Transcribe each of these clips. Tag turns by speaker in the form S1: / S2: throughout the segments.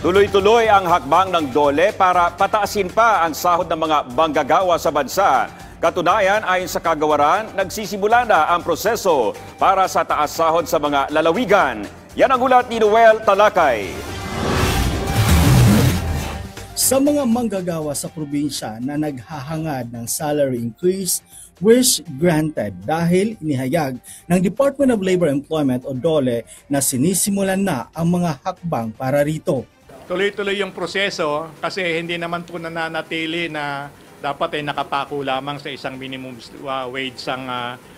S1: Tuloy-tuloy ang hakbang ng DOLE para pataasin pa ang sahod ng mga manggagawa sa bansa. Katunayan, ayon sa kagawaran, nagsisimula na ang proseso para sa taas sahod sa mga lalawigan. Yan ang ulat ni Noel Talakay.
S2: Sa mga manggagawa sa probinsya na naghahangad ng salary increase, wish granted dahil inihayag ng Department of Labor and Employment o DOLE na sinisimulan na ang mga hakbang para rito.
S3: Tuloy-tuloy yung proseso kasi hindi naman po nananatili na dapat ay nakapako lamang sa isang minimum wage ang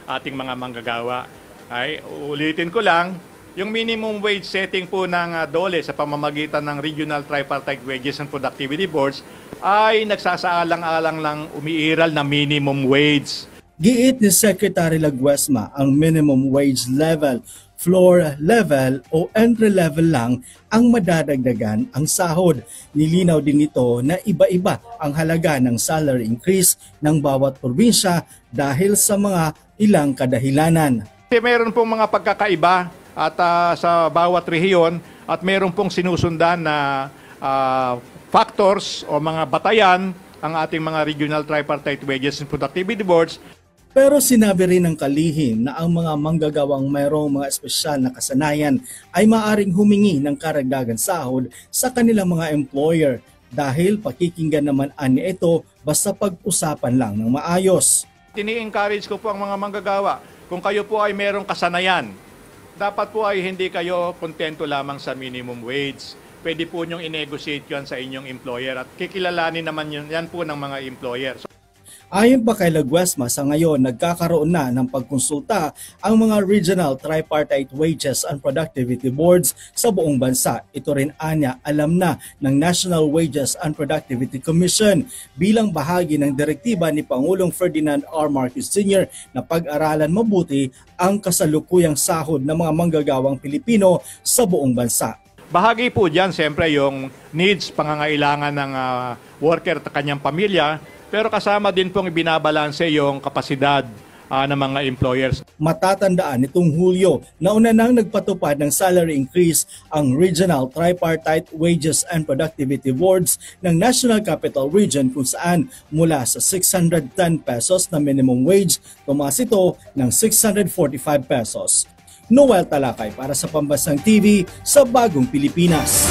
S3: ating mga manggagawa. Ay, ulitin ko lang, yung minimum wage setting po ng DOLE sa pamamagitan ng Regional Tripartite Wages and Productivity Boards ay nagsasaalang-alang lang umiiral na minimum wage.
S2: Giit ni Secretary Laguesma, ang minimum wage level, floor level o entry level lang ang madadagdagan ang sahod. Nilinaw din ito na iba-iba ang halaga ng salary increase ng bawat probinsya dahil sa mga ilang kadahilanan.
S3: Meron pong mga pagkakaiba at sa bawat rehiyon at meron pong sinusundan na factors o mga batayan ang ating mga Regional Tripartite Wages and Productivity Boards.
S2: Pero sinabi rin ng kalihim na ang mga manggagawang mayroong mga espesyal na kasanayan ay maaring humingi ng karagdagan sahod sa kanilang mga employer dahil pakikinggan naman ani ito basta pag-usapan lang ng maayos.
S3: Tini-encourage ko po ang mga manggagawa, kung kayo po ay mayroong kasanayan, dapat po ay hindi kayo kontento lamang sa minimum wage. Pwede po niyong i-negotiate yan sa inyong employer at kikilalanin naman yan po ng mga employer.
S2: Ayon pa kay Laguesma, sa ngayon nagkakaroon na ng pagkonsulta ang mga Regional Tripartite Wages and Productivity Boards sa buong bansa. Ito rin anya alam na ng National Wages and Productivity Commission bilang bahagi ng direktiba ni Pangulong Ferdinand R. Marcos Sr. na pag-aralan mabuti ang kasalukuyang sahod ng mga manggagawang Pilipino sa buong bansa.
S3: Bahagi po dyan siyempre yung needs, pangangailangan ng worker at kanyang pamilya. Pero kasama din pong ibinabalanse yung kapasidad ng mga employers.
S2: Matatandaan nitong Hulyo na una nang nagpatupad ng salary increase ang Regional Tripartite Wages and Productivity Boards ng National Capital Region kung saan mula sa 610 pesos na minimum wage, tumaas ito ng 645 pesos. Noel Talakay para sa Pambansang TV sa Bagong Pilipinas.